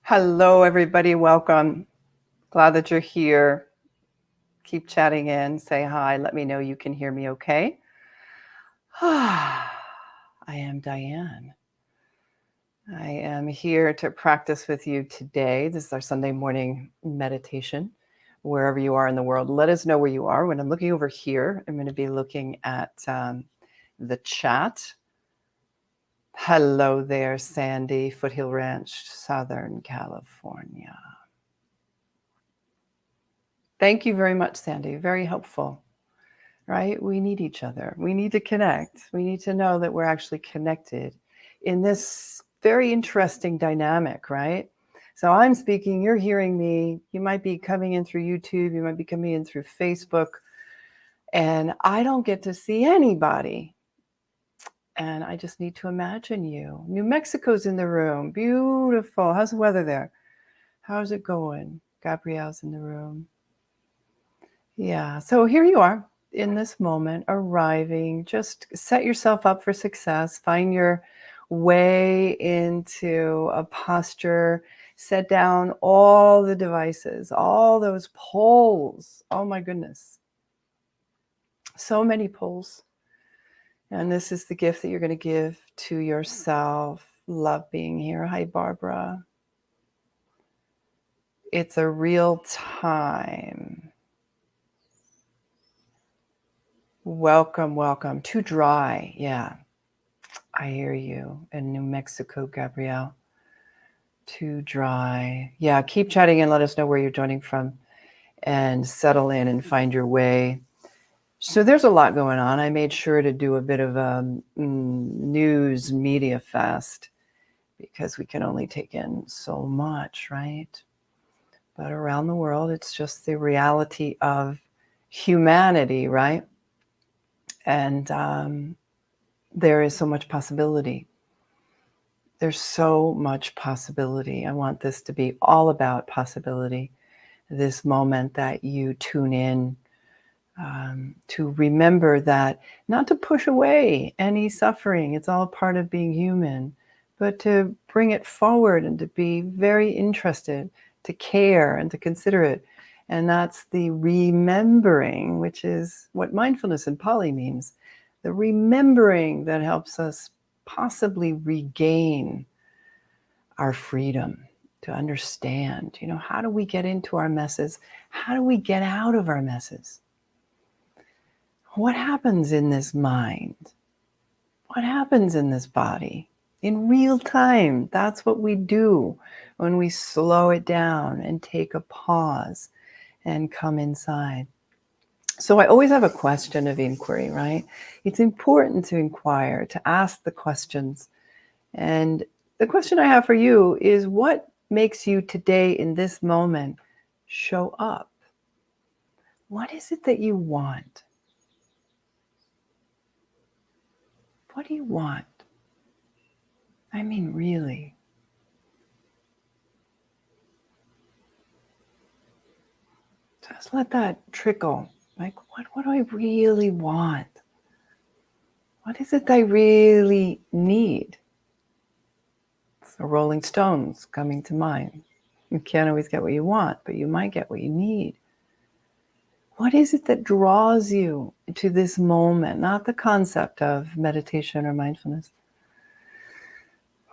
Hello, everybody. Welcome. Glad that you're here. Keep chatting in. Say hi. Let me know you can hear me okay. I am Diane. I am here to practice with you today. This is our Sunday morning meditation. Wherever you are in the world, let us know where you are. When I'm looking over here, I'm going to be looking at the chat. Hello there, Sandy, Foothill Ranch, Southern California. Thank you very much, Sandy. Very helpful, right? We need each other. We need to connect. We need to know that we're actually connected in this very interesting dynamic, right? So I'm speaking, you're hearing me. You might be coming in through YouTube. You might be coming in through Facebook. And I don't get to see anybody. And I just need to imagine you. New Mexico's in the room. Beautiful. How's the weather there? How's it going? Gabrielle's in the room. Yeah, so here you are in this moment, arriving. Just set yourself up for success. Find your way into a posture. Set down all the devices, all those poles. Oh my goodness. So many poles. And this is the gift that you're going to give to yourself. Love being here. Hi, Barbara. It's a real time. Welcome, welcome. Too dry. Yeah, I hear you. In New Mexico, Gabrielle. Too dry. Yeah, keep chatting and let us know where you're joining from and settle in and find your way. So there's a lot going on. I made sure to do a bit of a news media fast because we can only take in so much, right? But around the world, it's just the reality of humanity, right? And there is so much possibility. There's so much possibility. I want this to be all about possibility. This moment that you tune in to remember that, not to push away any suffering. It's all part of being human, but to bring it forward and to be very interested, to care and to consider it. And that's the remembering, which is what mindfulness in Pali means. The remembering that helps us possibly regain our freedom, to understand, how do we get into our messes? How do we get out of our messes? What happens in this mind? What happens in this body? In real time, that's what we do when we slow it down and take a pause and come inside. So I always have a question of inquiry, right? It's important to inquire, to ask the questions. And the question I have for you is, what makes you today in this moment show up? What is it that you want? What do you want? I mean, really. Just let that trickle. Like, what do I really want? What is it that I really need? So Rolling Stones coming to mind. You can't always get what you want, but you might get what you need. What is it that draws you to this moment? Not the concept of meditation or mindfulness,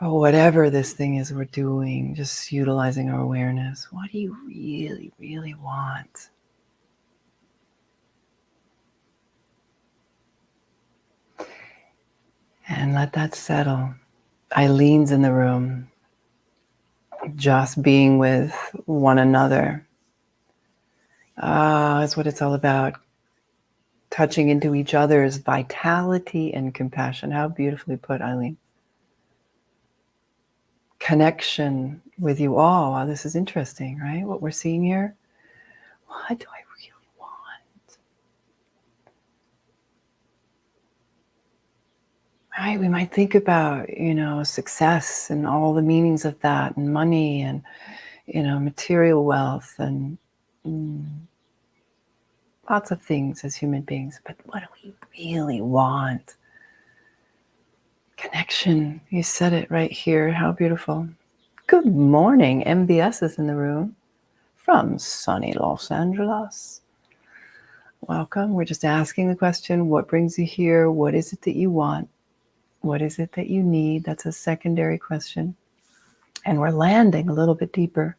or whatever this thing is we're doing, just utilizing our awareness. What do you really, really want? And let that settle. Eileen's in the room, just being with one another. That's what it's all about. Touching into each other's vitality and compassion. How beautifully put, Eileen. Connection with you all. Wow, this is interesting, right? What we're seeing here. What do I really want? Right? We might think about, success and all the meanings of that, and money and, material wealth and lots of things as human beings. But what do we really want? Connection. You said it right here. How beautiful. Good morning. MBS is in the room from sunny Los Angeles. Welcome. We're just asking the question, what brings you here? What is it that you want? What is it that you need? That's a secondary question. And we're landing a little bit deeper.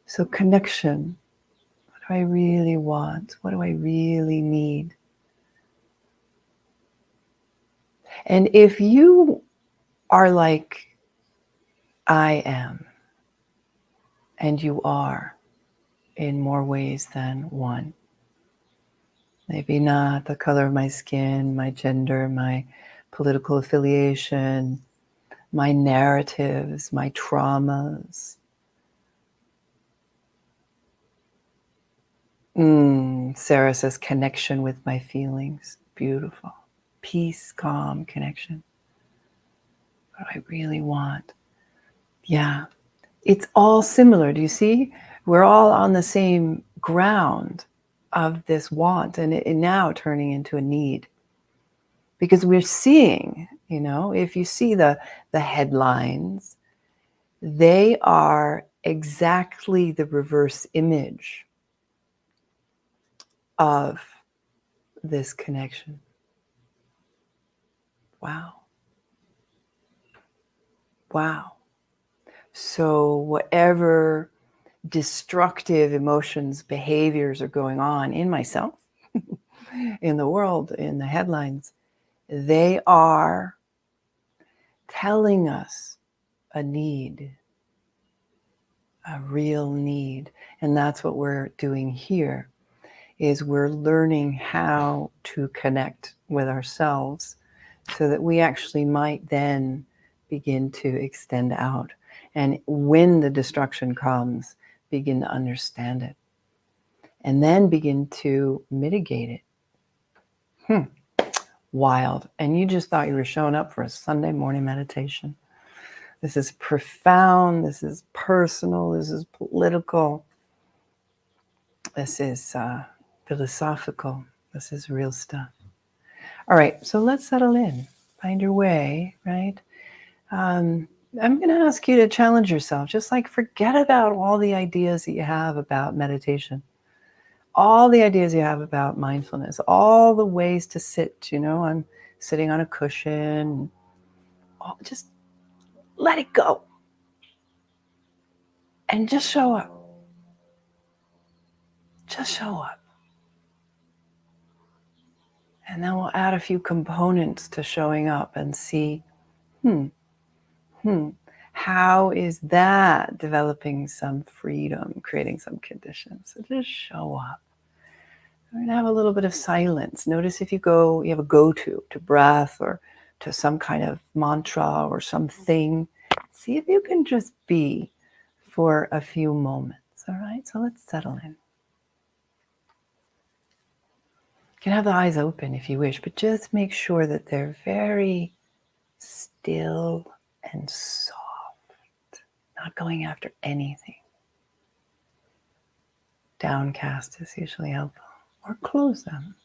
So connection. What do I really want? What do I really need? And if you are like I am, and you are in more ways than one, maybe not the color of my skin, my gender, my political affiliation, my narratives, my traumas. Sarah says connection with my feelings. Beautiful. Peace, calm, connection. What do I really want? Yeah. It's all similar. Do you see? We're all on the same ground of this want and it now turning into a need. Because we're seeing, if you see the headlines, they are exactly the reverse image of this connection. Wow. Wow. So whatever destructive emotions, behaviors are going on in myself, in the world, in the headlines, they are telling us a need, a real need. And that's what we're doing here, is we're learning how to connect with ourselves so that we actually might then begin to extend out. And when the destruction comes, begin to understand it. And then begin to mitigate it. Wild. And you just thought you were showing up for a Sunday morning meditation. This is profound. This is personal. This is political. This is philosophical. This is real stuff. All right, so let's settle in. Find your way, right? I'm going to ask you to challenge yourself. Just like forget about all the ideas that you have about meditation, all the ideas you have about mindfulness, all the ways to sit. I'm sitting on a cushion. Just let it go. And just show up. Just show up. And then we'll add a few components to showing up and see, how is that developing some freedom, creating some conditions? So just show up. We're going to have a little bit of silence. Notice if you have a go-to breath or to some kind of mantra or something. See if you can just be for a few moments. All right, so let's settle in. You can have the eyes open if you wish, but just make sure that they're very still and soft, not going after anything. Downcast is usually helpful, or close them.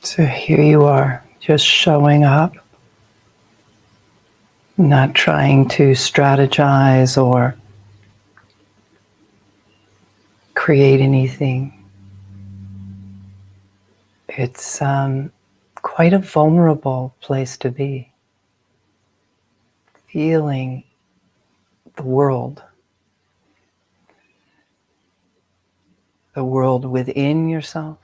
So here you are, just showing up, not trying to strategize or create anything. It's quite a vulnerable place to be, feeling the world within yourself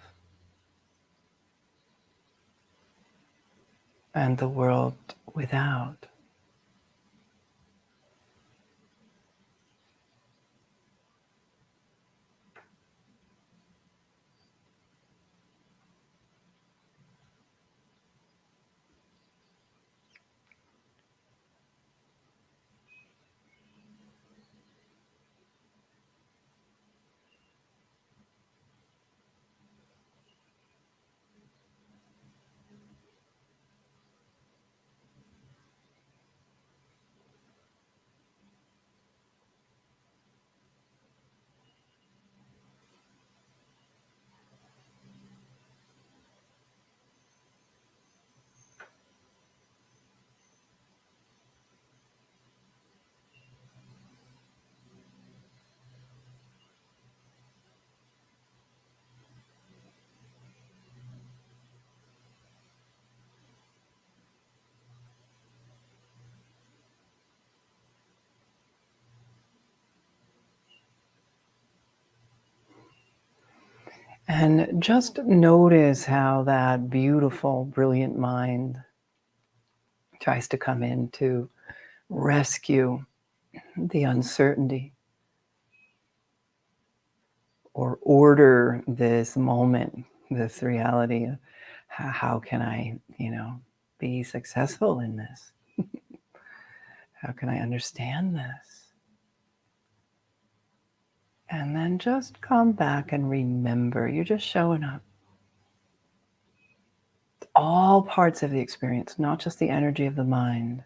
and the world without. And just notice how that beautiful, brilliant mind tries to come in to rescue the uncertainty or order this moment, this reality. How can I, be successful in this? How can I understand this? And then just come back and remember, you're just showing up. All parts of the experience, not just the energy of the mind.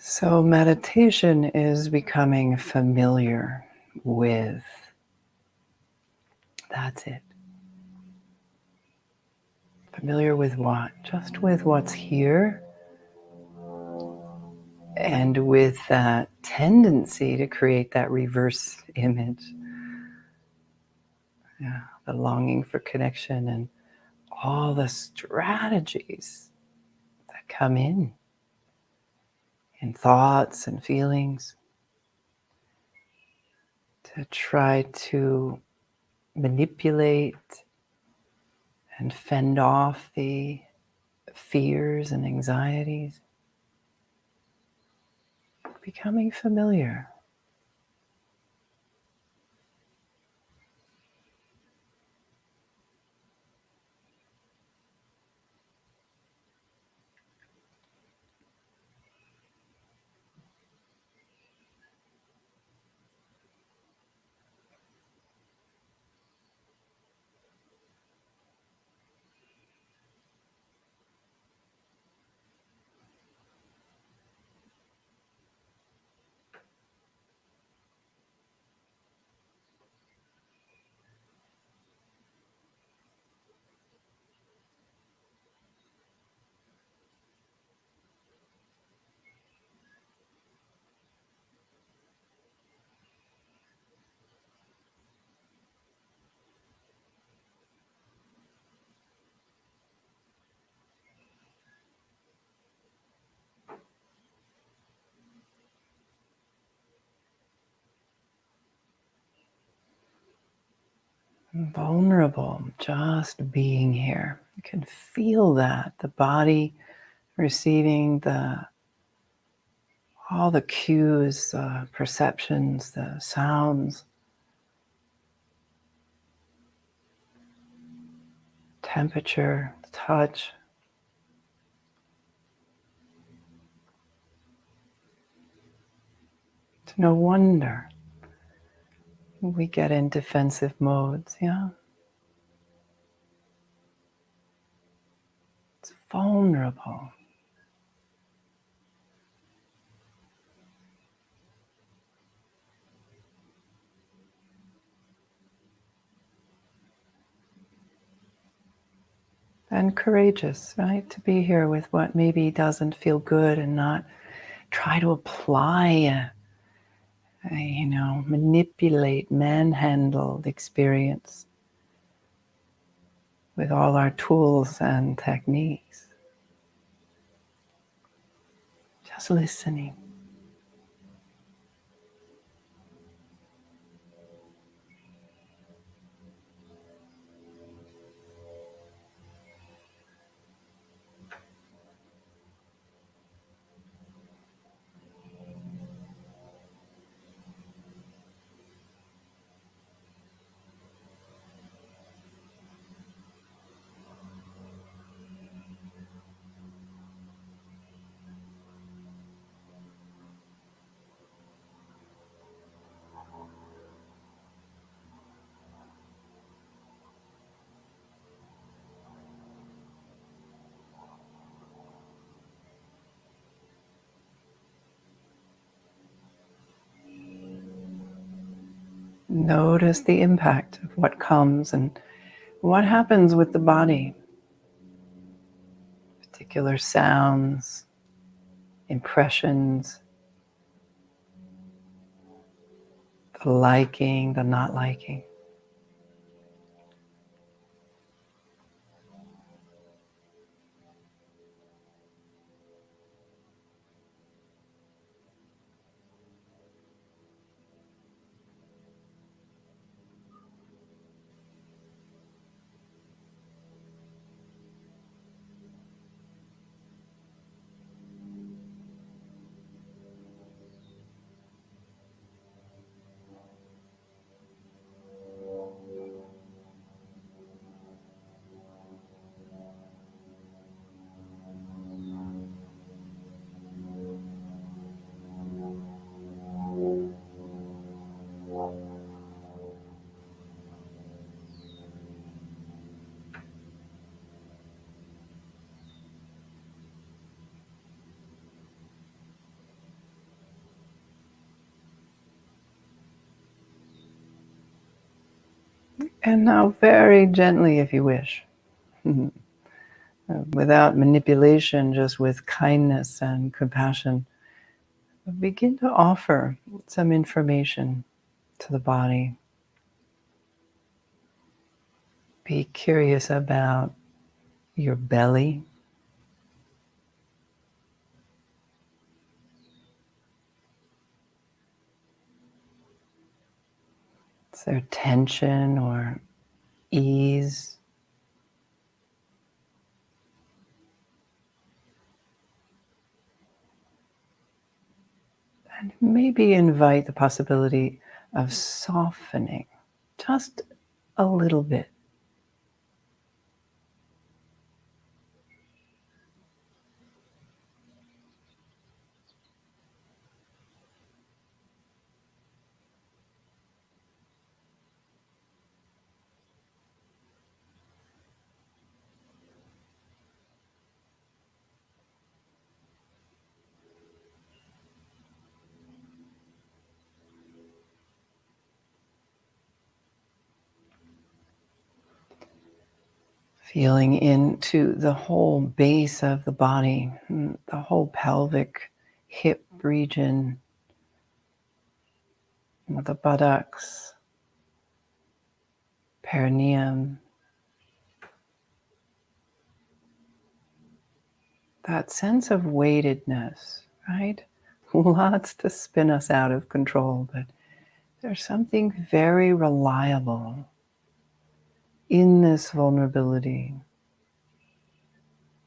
So meditation is becoming familiar with, that's it. Familiar with what? Just with what's here, and with that tendency to create that reverse image. Yeah, the longing for connection and all the strategies that come in thoughts and feelings to try to manipulate and fend off the fears and anxieties. Becoming familiar. vulnerable, just being here. You can feel that, the body receiving all the cues, perceptions, the sounds, temperature, touch. It's no wonder we get in defensive modes, yeah? It's vulnerable. And courageous, right? To be here with what maybe doesn't feel good and not try to apply, manipulate, manhandle the experience with all our tools and techniques. Just listening. Notice the impact of what comes and what happens with the body. Particular sounds, impressions, the liking, the not liking. And now very gently, if you wish, without manipulation, just with kindness and compassion, begin to offer some information to the body. Be curious about your belly. Is there tension or ease? And maybe invite the possibility of softening just a little bit. Feeling into the whole base of the body, the whole pelvic hip region, the buttocks, perineum. That sense of weightedness, right? Lots to spin us out of control, but there's something very reliable in this vulnerability,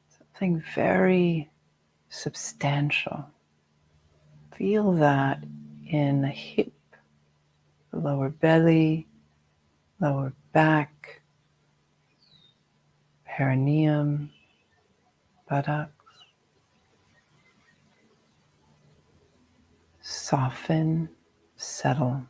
something very substantial. Feel that in the hip, the lower belly, lower back, perineum, buttocks. Soften, settle.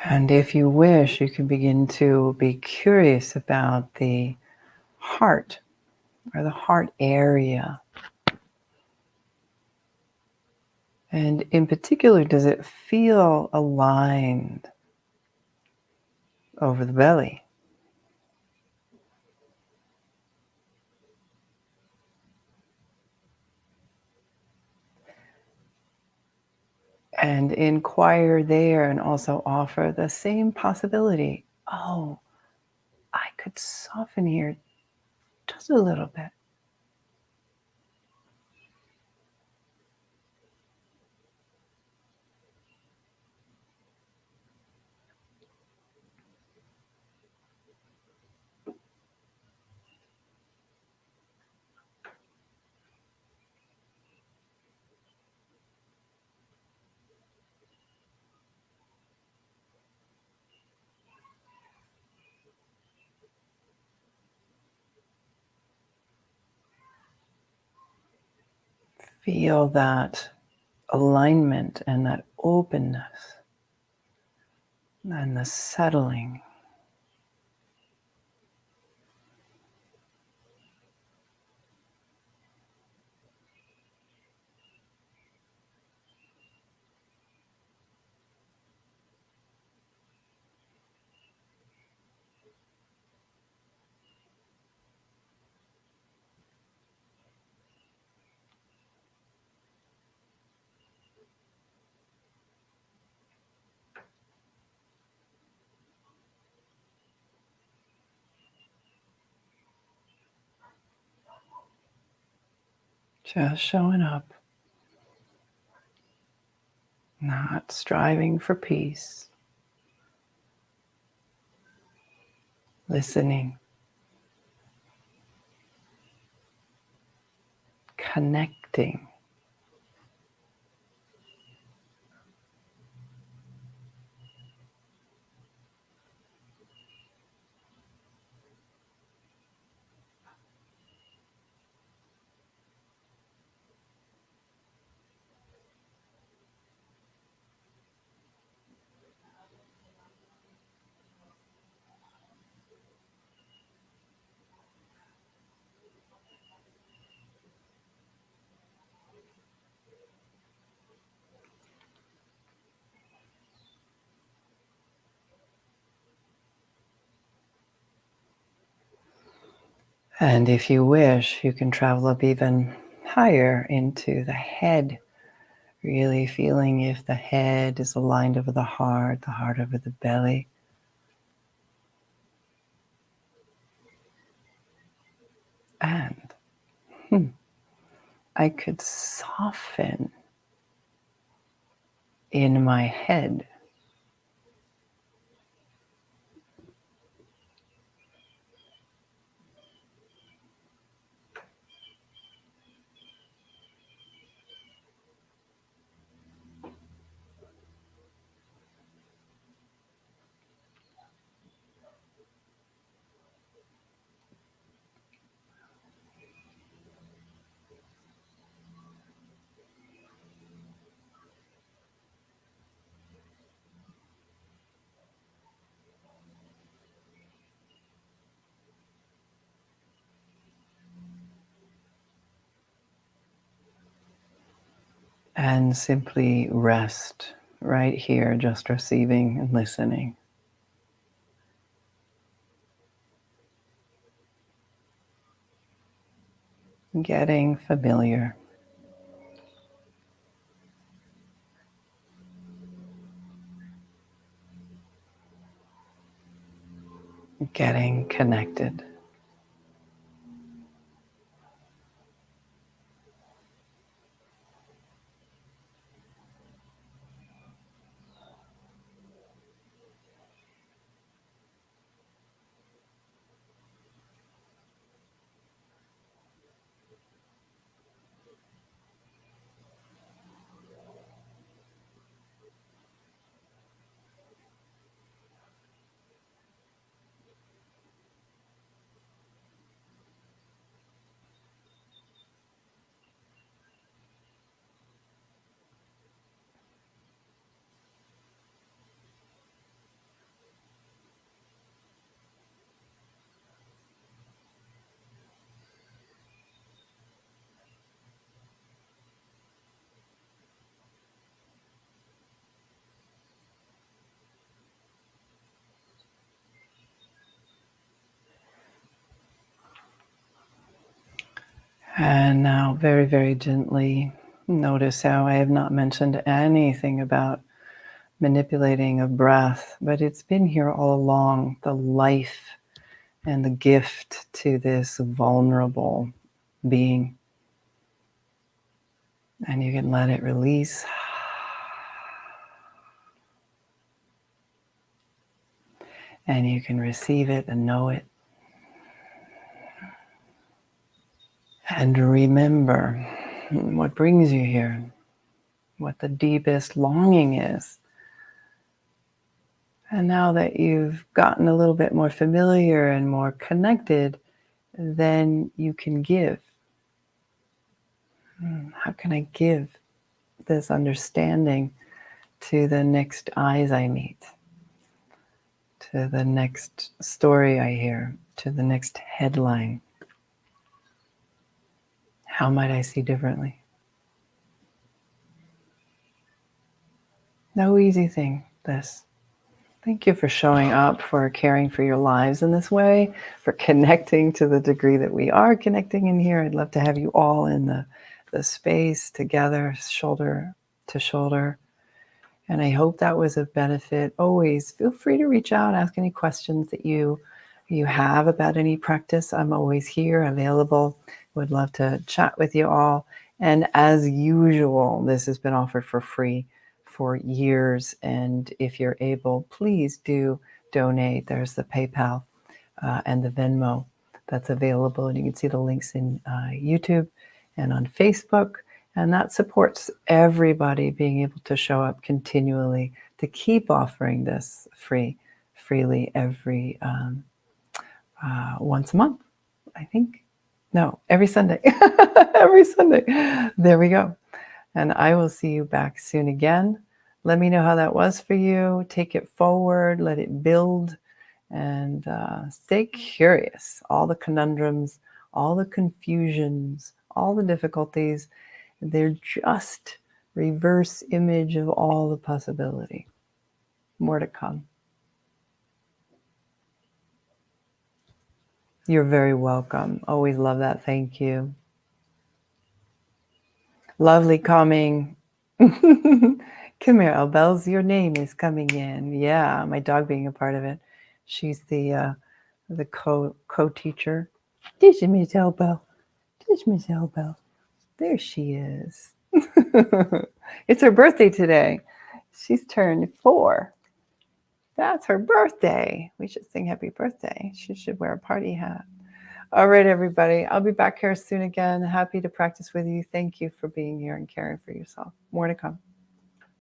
And if you wish, you can begin to be curious about the heart or the heart area. And in particular, does it feel aligned over the belly? And inquire there and also offer the same possibility. Oh, I could soften here just a little bit. Feel that alignment and that openness and the settling. Just showing up, not striving for peace, listening, connecting. And if you wish, you can travel up even higher into the head, really feeling if the head is aligned over the heart over the belly. And I could soften in my head. and simply rest right here, just receiving and listening. Getting familiar. Getting connected. And now very, very gently notice how I have not mentioned anything about manipulating of breath, but it's been here all along, the life and the gift to this vulnerable being. And you can let it release. And you can receive it and know it. And remember what brings you here, what the deepest longing is. And now that you've gotten a little bit more familiar and more connected, then you can give. How can I give this understanding to the next eyes I meet, to the next story I hear, to the next headline? How might I see differently? No easy thing, this. Thank you for showing up, for caring for your lives in this way, for connecting to the degree that we are connecting in here. I'd love to have you all in the space together, shoulder to shoulder. And I hope that was of benefit. Always feel free to reach out, ask any questions that you have about any practice. I'm always here, available. Would love to chat with you all. And as usual, this has been offered for free for years. And if you're able, please do donate. There's the PayPal and the Venmo that's available. And you can see the links in YouTube and on Facebook. And that supports everybody being able to show up continually to keep offering this freely every once a month, I think. No, every Sunday. Every Sunday. There we go. And I will see you back soon again. Let me know how that was for you. Take it forward, let it build, and stay curious. All the conundrums, all the confusions, all the difficulties, they're just reverse image of all the possibility. More to come. You're very welcome. Always love that. Thank you. Lovely coming. Come here, Elbels. Your name is coming in. Yeah, my dog being a part of it. She's the co-teacher. Teach Miss Elbel. Teach Miss Elbel. There she is. It's her birthday today. She's turned 4. That's her birthday. We should sing happy birthday. She should wear a party hat. All right, everybody. I'll be back here soon again. Happy to practice with you. Thank you for being here and caring for yourself. More to come.